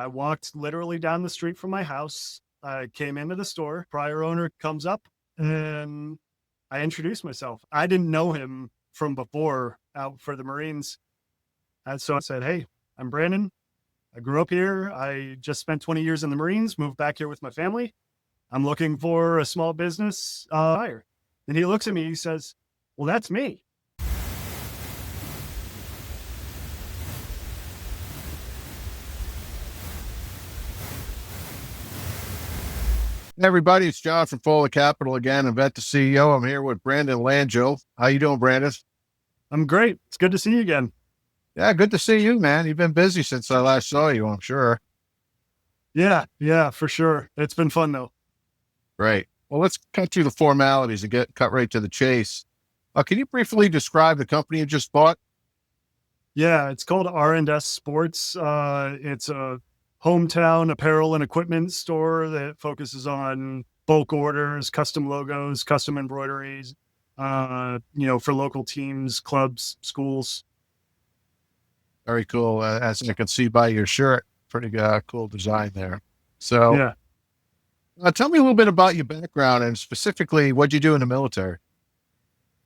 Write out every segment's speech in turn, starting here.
I walked literally down the street from my house. I came into the store. Prior owner comes up and I introduced myself. I didn't know him from before out for the Marines. And so I said, "Hey, I'm Brandon. I grew up here. I just spent 20 years in the Marines, moved back here with my family. I'm looking for a small business hire." And he looks at me, he says, "Well, that's me." Hey everybody, it's John from Foley Capital again, Invent the CEO. I'm here with Brandon Langill. How you doing, Brandon? I'm great. It's good to see you again. Yeah, good to see you, man. You've been busy since I last saw you, I'm sure. Yeah, for sure. It's been fun though. Great. Well, let's cut through the formalities and get cut right to the chase. Can you briefly describe the company you just bought? Yeah, it's called R&S Sports. It's a hometown apparel and equipment store that focuses on bulk orders, custom logos, custom embroideries, for local teams, clubs, schools. Very cool. As I can see by your shirt, pretty cool design there. So, Yeah. tell me a little bit about your background and specifically what you do in the military.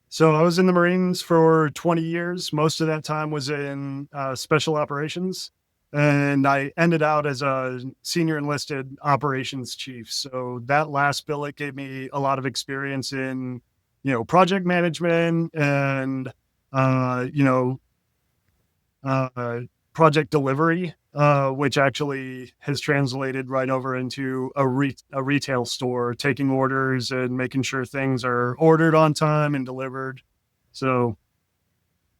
So I was in the Marines for 20 years. Most of that time was in special operations. And I ended out as a senior enlisted operations chief. So that last billet gave me a lot of experience in, project management and, uh, you know, uh, project delivery, which actually has translated right over into a retail store, taking orders and making sure things are ordered on time and delivered. So,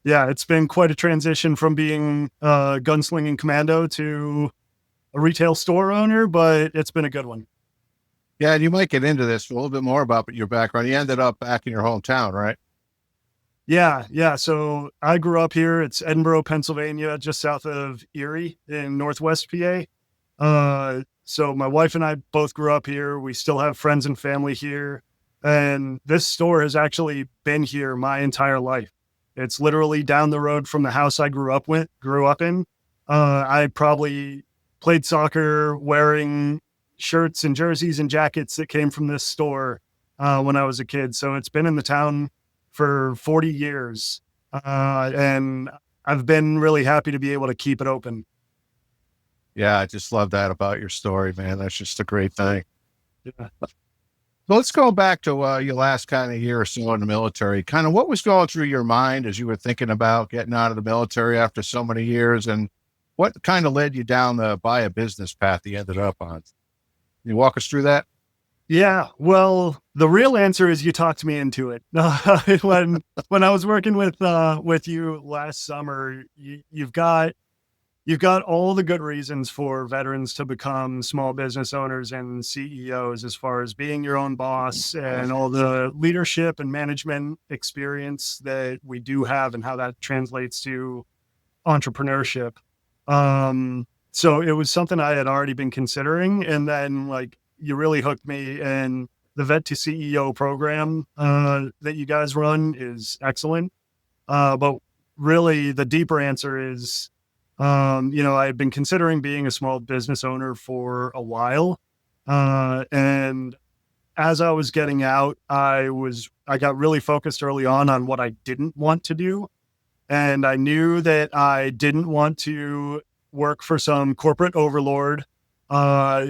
yeah, it's been quite a transition from being a gunslinging commando to a retail store owner, but it's been a good one. Yeah, and you might get into this a little bit more about your background. You ended up back in your hometown, right? Yeah. So I grew up here. It's Edinburgh, Pennsylvania, just south of Erie in Northwest PA. So my wife and I both grew up here. We still have friends and family here. And this store has actually been here my entire life. It's literally down the road from the house I grew up in. I probably played soccer wearing shirts and jerseys and jackets that came from this store when I was a kid. So it's been in the town for 40 years. And I've been really happy to be able to keep it open. Yeah, I just love that about your story, man. That's just a great thing. Yeah. So let's go back to your last kind of year or so in the military. Kind of what was going through your mind as you were thinking about getting out of the military after so many years, and what kind of led you down the buy a business path you ended up on? Can you walk us through that? Yeah, well, the real answer is you talked me into it. When I was working with you last summer, you've got all the good reasons for veterans to become small business owners and CEOs, as far as being your own boss and all the leadership and management experience that we do have and how that translates to entrepreneurship. So it was something I had already been considering. And then like you really hooked me, and the Vet to CEO program that you guys run is excellent. But really the deeper answer is, I had been considering being a small business owner for a while. And as I was getting out, I got really focused early on what I didn't want to do. And I knew that I didn't want to work for some corporate overlord, uh,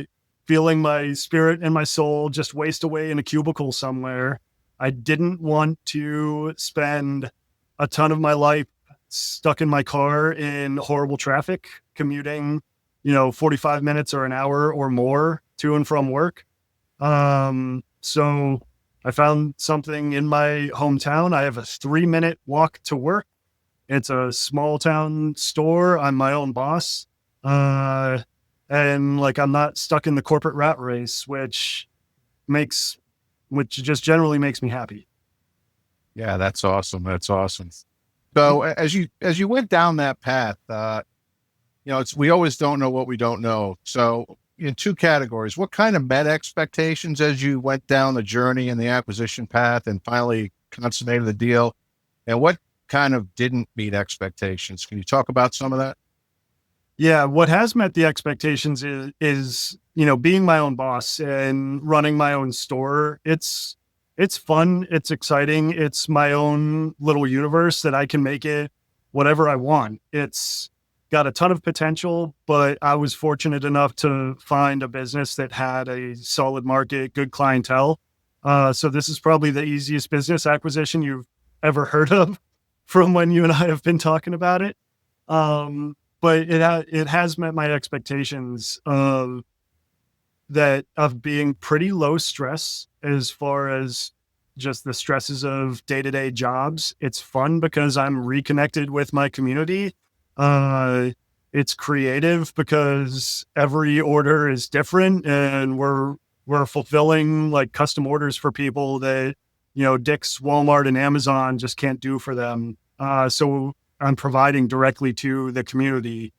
feeling my spirit and my soul just waste away in a cubicle somewhere. I didn't want to spend a ton of my life stuck in my car in horrible traffic, commuting, 45 minutes or an hour or more to and from work. So I found something in my hometown. I have a 3-minute walk to work. It's a small town store. I'm my own boss. And like I'm not stuck in the corporate rat race, makes which just generally makes me happy. Yeah, that's awesome. That's awesome. So as you went down that path, we always don't know what we don't know. So in two categories, what kind of met expectations as you went down the journey in the acquisition path and finally consummated the deal, and what kind of didn't meet expectations? Can you talk about some of that? Yeah, what has met the expectations is being my own boss and running my own store. It's fun, it's exciting, it's my own little universe that I can make it whatever I want. It's got a ton of potential, but I was fortunate enough to find a business that had a solid market, good clientele. So this is probably the easiest business acquisition you've ever heard of from when you and I have been talking about it. But it has met my expectations of being pretty low stress as far as just the stresses of day-to-day jobs. It's fun because I'm reconnected with my community. Uh, it's creative because every order is different, and we're fulfilling like custom orders for people that Dick's, Walmart, and Amazon just can't do for them. So I'm providing directly to the community,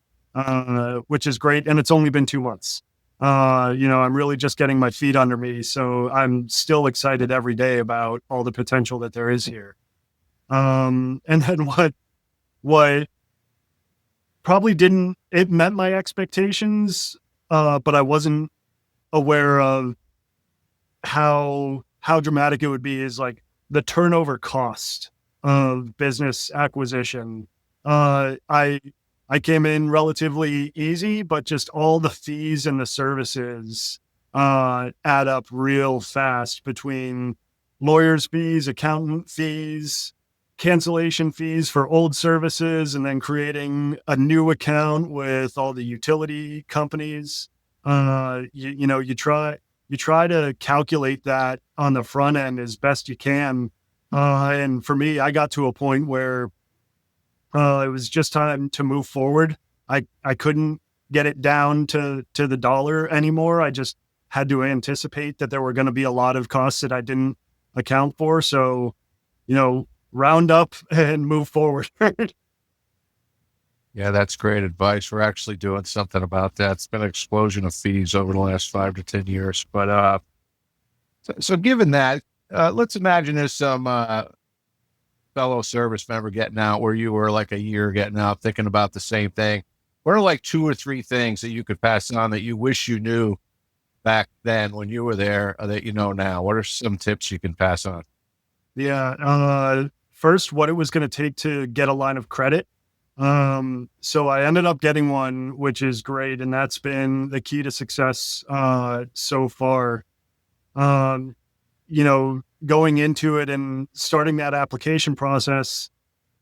which is great. And it's only been 2 months. I'm really just getting my feet under me. So I'm still excited every day about all the potential that there is here. And then what probably didn't, it met my expectations, but I wasn't aware of how dramatic it would be is like the turnover cost of business acquisition. I came in relatively easy, but just all the fees and the services add up real fast between lawyers' fees, accountant fees, cancellation fees for old services, and then creating a new account with all the utility companies. You try to calculate that on the front end as best you can. And for me, I got to a point where it was just time to move forward. I couldn't get it down to the dollar anymore. I just had to anticipate that there were going to be a lot of costs that I didn't account for. So, round up and move forward. Yeah, that's great advice. We're actually doing something about that. It's been an explosion of fees over the last 5 to 10 years. But so given that, let's imagine there's some fellow service member getting out where you were like a year getting out, thinking about the same thing. What are like 2 or 3 things that you could pass on that you wish you knew back then when you were there that you know now? What are some tips you can pass on? Yeah. First, what it was going to take to get a line of credit. So I ended up getting one, which is great. And that's been the key to success so far. Um, Going into it and starting that application process,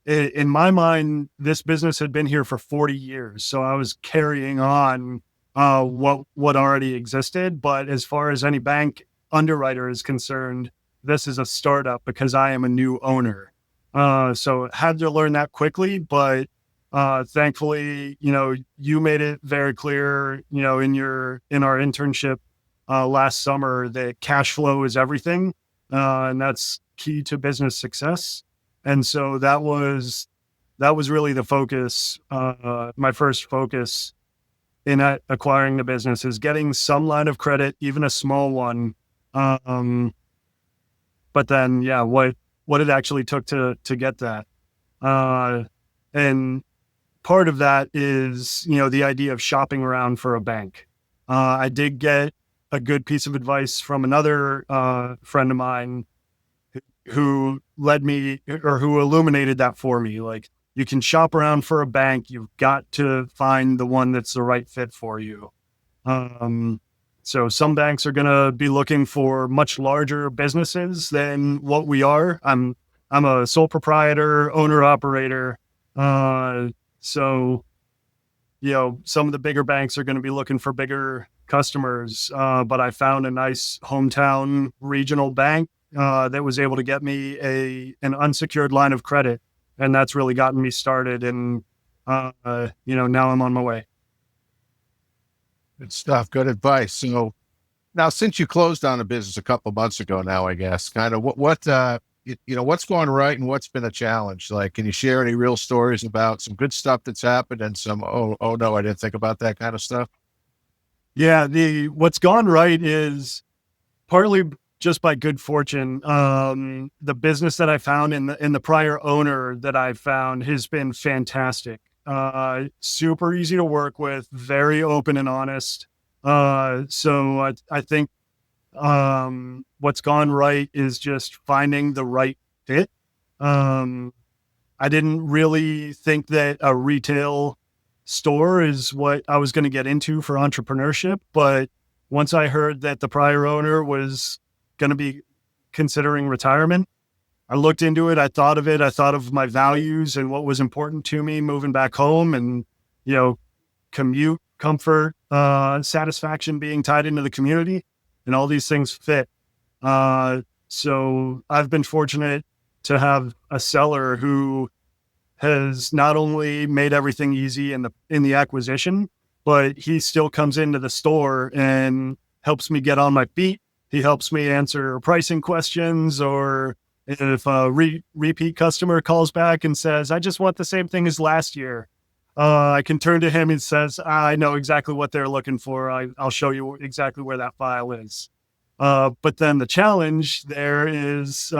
in my mind, this business had been here for 40 years. So I was carrying on what already existed. But as far as any bank underwriter is concerned, this is a startup because I am a new owner. So had to learn that quickly, but thankfully, you made it very clear, in our internship last summer that cash flow is everything, and that's key to business success. And so that was really the focus. My first focus in acquiring the business is getting some line of credit, even a small one. Um, but then, yeah, what it actually took to get that, and part of that is the idea of shopping around for a bank. I did get a good piece of advice from another friend of mine who led me or who illuminated that for me. Like, you can shop around for a bank. You've got to find the one that's the right fit for you. Um, so some banks are going to be looking for much larger businesses than what we are. I'm a sole proprietor, owner operator. So some of the bigger banks are going to be looking for bigger customers. But I found a nice hometown regional bank that was able to get me an unsecured line of credit, and that's really gotten me started. And now I'm on my way. Good stuff. Good advice. So now, since you closed on a business a couple of months ago now, I guess, kind of what's going right and what's been a challenge? Like, can you share any real stories about some good stuff that's happened and some, oh no, I didn't think about that kind of stuff? Yeah, the what's gone right is partly just by good fortune. The business that I found in the prior owner that I found has been fantastic. super easy to work with, very open and honest. So I think what's gone right is just finding the right fit. Um, I didn't really think that a retail store is what I was going to get into for entrepreneurship. But once I heard that the prior owner was going to be considering retirement, I looked into it. I thought of it. I thought of my values and what was important to me moving back home, and, you know, commute, comfort, satisfaction, being tied into the community, and all these things fit. So I've been fortunate to have a seller who has not only made everything easy in the acquisition, but he still comes into the store and helps me get on my feet. He helps me answer pricing questions, or if a repeat customer calls back and says, "I just want the same thing as last year," I can turn to him and says, "I know exactly what they're looking for. I'll show you exactly where that file is." But then the challenge there is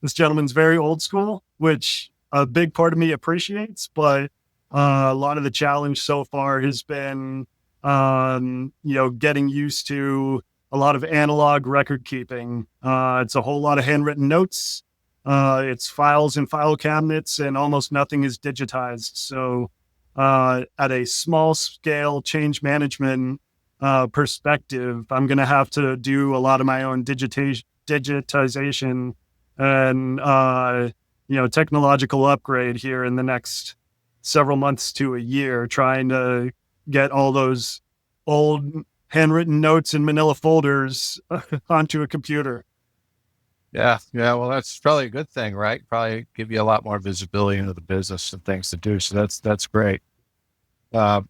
this gentleman's very old school, which a big part of me appreciates, but a lot of the challenge so far has been, getting used to a lot of analog record keeping. It's a whole lot of handwritten notes. It's files and file cabinets, and almost nothing is digitized. So at a small scale change management perspective, I'm going to have to do a lot of my own digitization and, technological upgrade here in the next several months to a year, trying to get all those old handwritten notes in manila folders onto a computer. Yeah. Yeah. Well, that's probably a good thing, right? Probably give you a lot more visibility into the business and things to do. So that's great. Uh,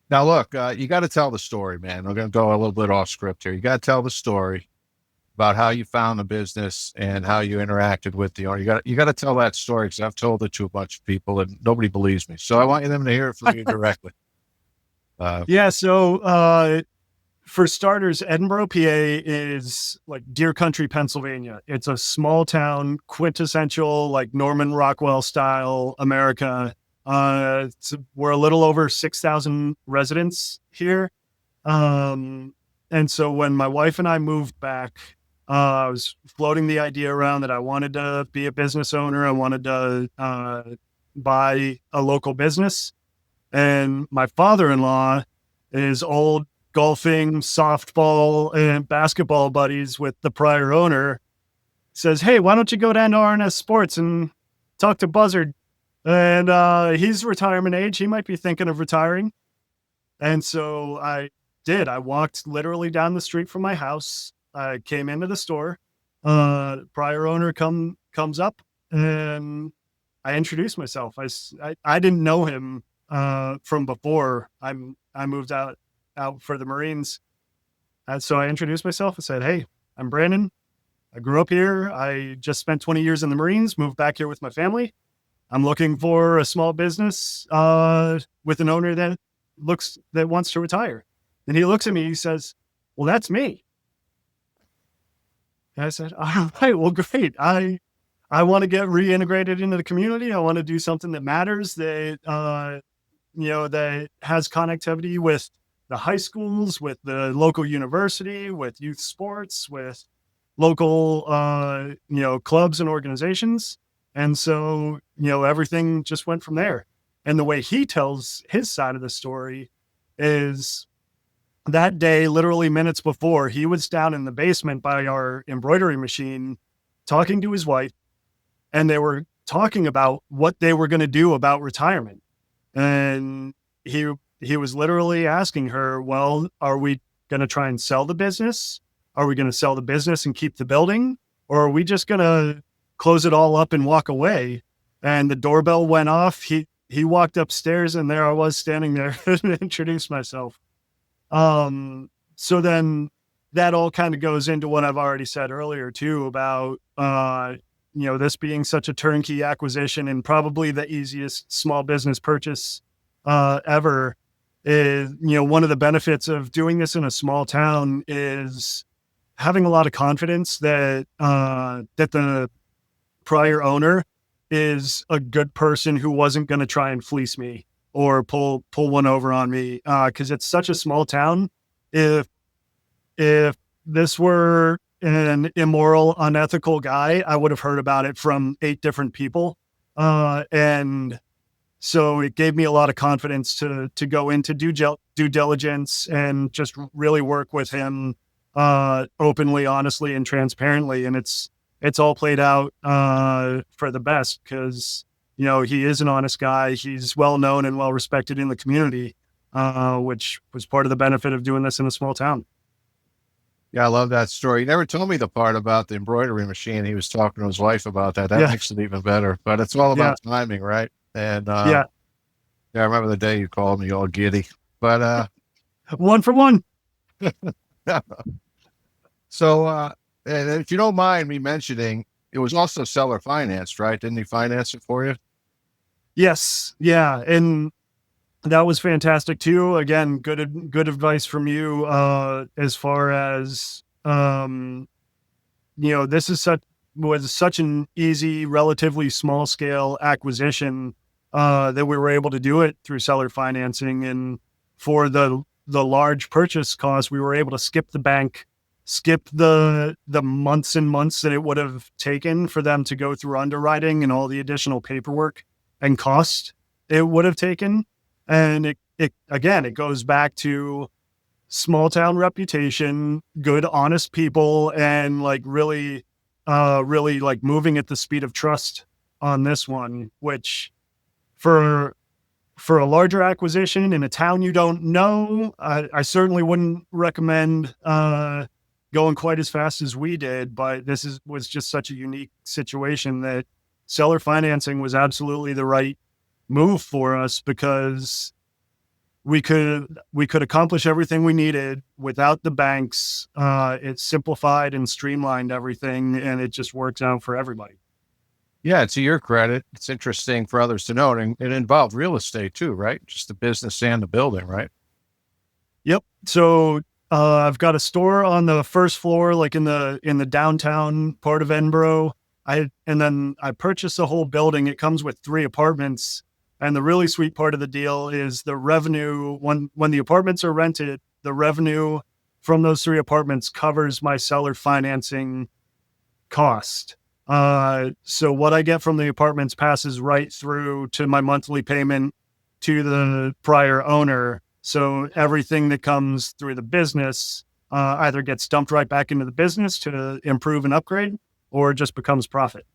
Now, look, you got to tell the story, man. We're going to go a little bit off script here. You got to tell the story about how you found the business and how you interacted with the owner. You got to tell that story, because I've told it to a bunch of people and nobody believes me. So I want them to hear it from you directly. Yeah. So for starters, Edinburgh, PA is like Deer Country, Pennsylvania. It's a small town, quintessential, like Norman Rockwell style America. We're a little over 6,000 residents here. And so when my wife and I moved back, I was floating the idea around that I wanted to be a business owner. I wanted to buy a local business. And my father-in-law is old golfing, softball, and basketball buddies with the prior owner. Says, "Hey, why don't you go down to R&S Sports and talk to Buzzard?" And he's retirement age. He might be thinking of retiring. And so I did. I walked literally down the street from my house. I came into the store. Prior owner comes up, and I introduced myself. I didn't know him from before. I moved out for the Marines, and so I introduced myself. I said, "Hey, I'm Brandon. I grew up here. I just spent 20 years in the Marines. Moved back here with my family. I'm looking for a small business with an owner that wants to retire." And he looks at me. He says, "Well, that's me." And I said, "All right, well, great. I want to get reintegrated into the community. I want to do something that matters, that that has connectivity with the high schools, with the local university, with youth sports, with local clubs and organizations." And so, everything just went from there. And the way he tells his side of the story is that day, literally minutes before, he was down in the basement by our embroidery machine talking to his wife, and they were talking about what they were going to do about retirement. And he was literally asking her, "Well, are we going to try and sell the business? Are we going to sell the business and keep the building? Or are we just going to close it all up and walk away?" And the doorbell went off. He walked upstairs, and there I was standing there to introduce myself. So then that all kind of goes into what I've already said earlier too, about, this being such a turnkey acquisition and probably the easiest small business purchase, ever. Is, one of the benefits of doing this in a small town is having a lot of confidence that the prior owner is a good person who wasn't going to try and fleece me or pull one over on me, because it's such a small town. If if this were an immoral, unethical guy, I would have heard about it from 8 different people, and so it gave me a lot of confidence to go into due diligence and just really work with him, openly, honestly, and transparently. And it's all played out for the best, because he is an honest guy. He's well known and well respected in the community, which was part of the benefit of doing this in a small town. Yeah, I love that story. He never told me the part about the embroidery machine. He was talking to his wife about that. That Yeah, makes it even better. But it's all yeah, about timing, right? And yeah. yeah, I remember the day you called me all giddy. But One for one. so and if you don't mind me mentioning, it was also seller financed, right? Didn't he finance it for you? Yes, yeah, and that was fantastic too. Again, good advice from you, as far as, this is such was such an easy, relatively small scale acquisition, that we were able to do it through seller financing. And for the large purchase cost, we were able to skip the bank, skip the months and months that it would have taken for them to go through underwriting and all the additional paperwork and cost it would have taken. And it again, it goes back to small town reputation, good, honest people, and like really like moving at the speed of trust on this one, which for for a larger acquisition in a town you don't know, I certainly wouldn't recommend going quite as fast as we did. But was just such a unique situation that seller financing was absolutely the right move for us, because we could accomplish everything we needed without the banks. It simplified and streamlined everything, and it just works out for everybody. Yeah, to your credit, it's interesting for others to know. And it involved real estate too, right? Just the business and the building, right? Yep. So I've got a store on the first floor, like in the downtown part of Edinburgh. And then I purchased the whole building. It comes with 3 apartments. And the really sweet part of the deal is the revenue, when the apartments are rented, the revenue from those 3 apartments covers my seller financing cost. So what I get from the apartments passes right through to my monthly payment to the prior owner. So everything that comes through the business either gets dumped right back into the business to improve and upgrade, or just becomes profit.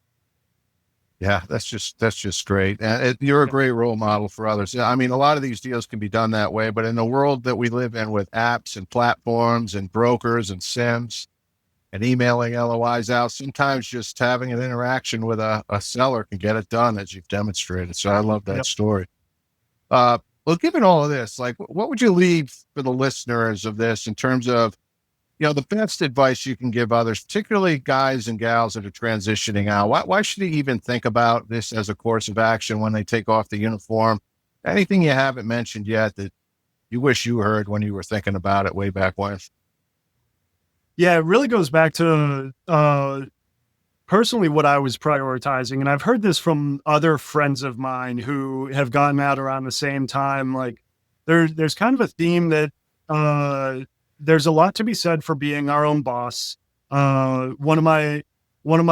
Yeah, that's just great. And you're a Yep. great role model for others. Yeah, I mean, a lot of these deals can be done that way, but in the world that we live in with apps and platforms and brokers and sims and emailing LOIs out, sometimes just having an interaction with a seller can get it done, as you've demonstrated. So I love that Yep. story. Well, given all of this, like, what would you leave for the listeners of this in terms of, the best advice you can give others, particularly guys and gals that are transitioning out? Why should they even think about this as a course of action when they take off the uniform? Anything you haven't mentioned yet that you wish you heard when you were thinking about it way back when? Yeah, it really goes back to personally what I was prioritizing. And I've heard this from other friends of mine who have gotten out around the same time. Like there's kind of a theme that uh, there's a lot to be said for being our own boss. One of my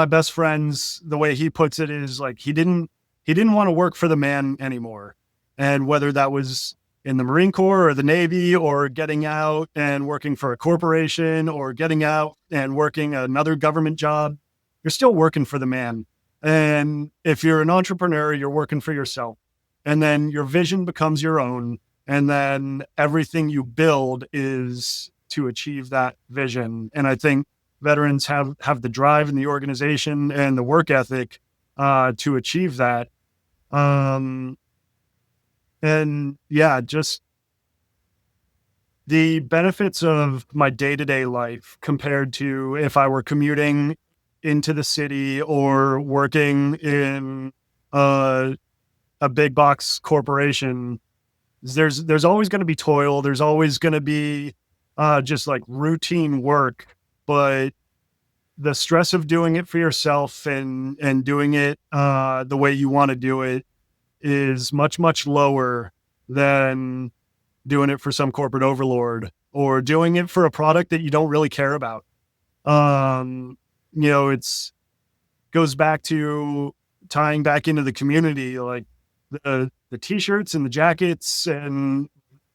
best friends, the way he puts it is like he didn't want to work for the man anymore. And whether that was in the Marine Corps or the Navy, or getting out and working for a corporation, or getting out and working another government job, you're still working for the man. And if you're an entrepreneur, you're working for yourself. And then your vision becomes your own. And then everything you build is to achieve that vision. And I think veterans have the drive and the organization and the work ethic to achieve that. Um, and yeah, just the benefits of my day-to-day life compared to if I were commuting into the city or working in uh, a big box corporation. There's always going to be toil. There's always going to be just like routine work, but the stress of doing it for yourself and doing it the way you want to do it is much, much lower than doing it for some corporate overlord or doing it for a product that you don't really care about. It's goes back to tying back into the community, like the t-shirts and the jackets and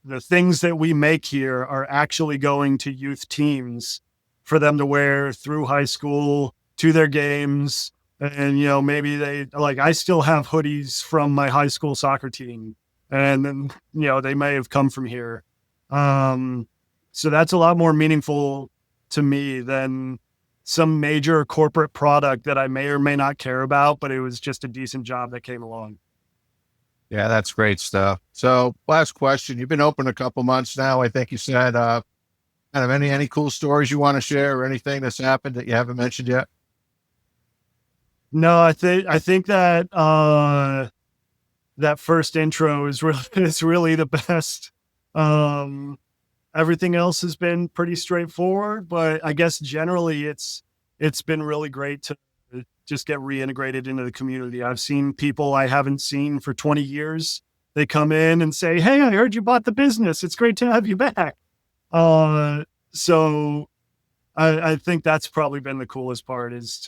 the things that we make here are actually going to youth teams for them to wear through high school to their games. And, maybe I still have hoodies from my high school soccer team, and then, they may have come from here. So that's a lot more meaningful to me than some major corporate product that I may or may not care about, but it was just a decent job that came along. Yeah, that's great stuff. So last question, you've been open a couple months now. I think you said, kind of any cool stories you want to share or anything that's happened that you haven't mentioned yet? No, I think that, that first intro is really the best. Everything else has been pretty straightforward, but I guess generally it's been really great to just get reintegrated into the community. I've seen people I haven't seen for 20 years. They come in and say, "Hey, I heard you bought the business. It's great to have you back." So I think that's probably been the coolest part, is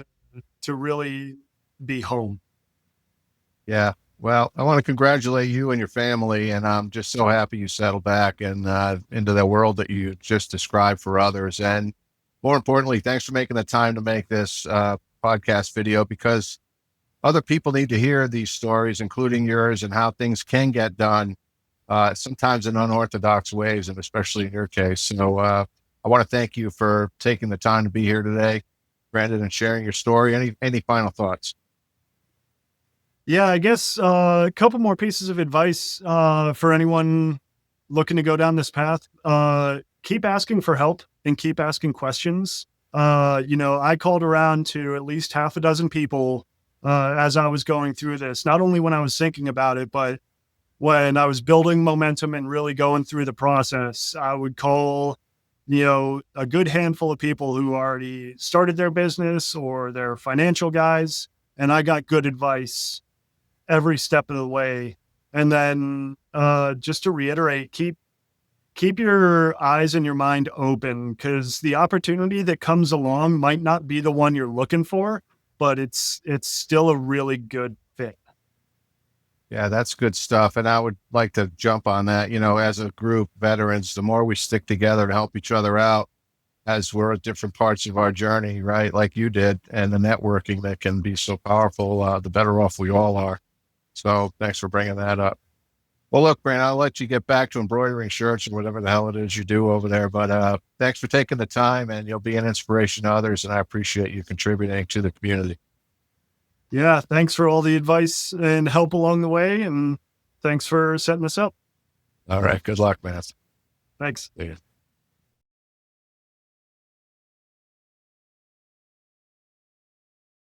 to really be home. Yeah. Well, I want to congratulate you and your family, and I'm just so happy you settled back and into the world that you just described for others. And more importantly, thanks for making the time to make this podcast video, because other people need to hear these stories, including yours, and how things can get done, sometimes in unorthodox ways, and especially in your case. So I want to thank you for taking the time to be here today, Brandon, and sharing your story. Any final thoughts? Yeah, I guess a couple more pieces of advice for anyone looking to go down this path. Keep asking for help and keep asking questions. I called around to at least half a dozen people as I was going through this, not only when I was thinking about it, but when I was building momentum and really going through the process. I would call, a good handful of people who already started their business or their financial guys, and I got good advice every step of the way. And then just to reiterate, keep your eyes and your mind open, because the opportunity that comes along might not be the one you're looking for, but it's still a really good fit. Yeah, that's good stuff. And I would like to jump on that. As a group, veterans, the more we stick together to help each other out as we're at different parts of our journey, right? Like you did, and the networking that can be so powerful, the better off we all are. So thanks for bringing that up. Well, look, Brandon, I'll let you get back to embroidering shirts or whatever the hell it is you do over there. But thanks for taking the time, and you'll be an inspiration to others. And I appreciate you contributing to the community. Yeah, thanks for all the advice and help along the way, and thanks for setting this up. All right. Good luck, man. Thanks. See you.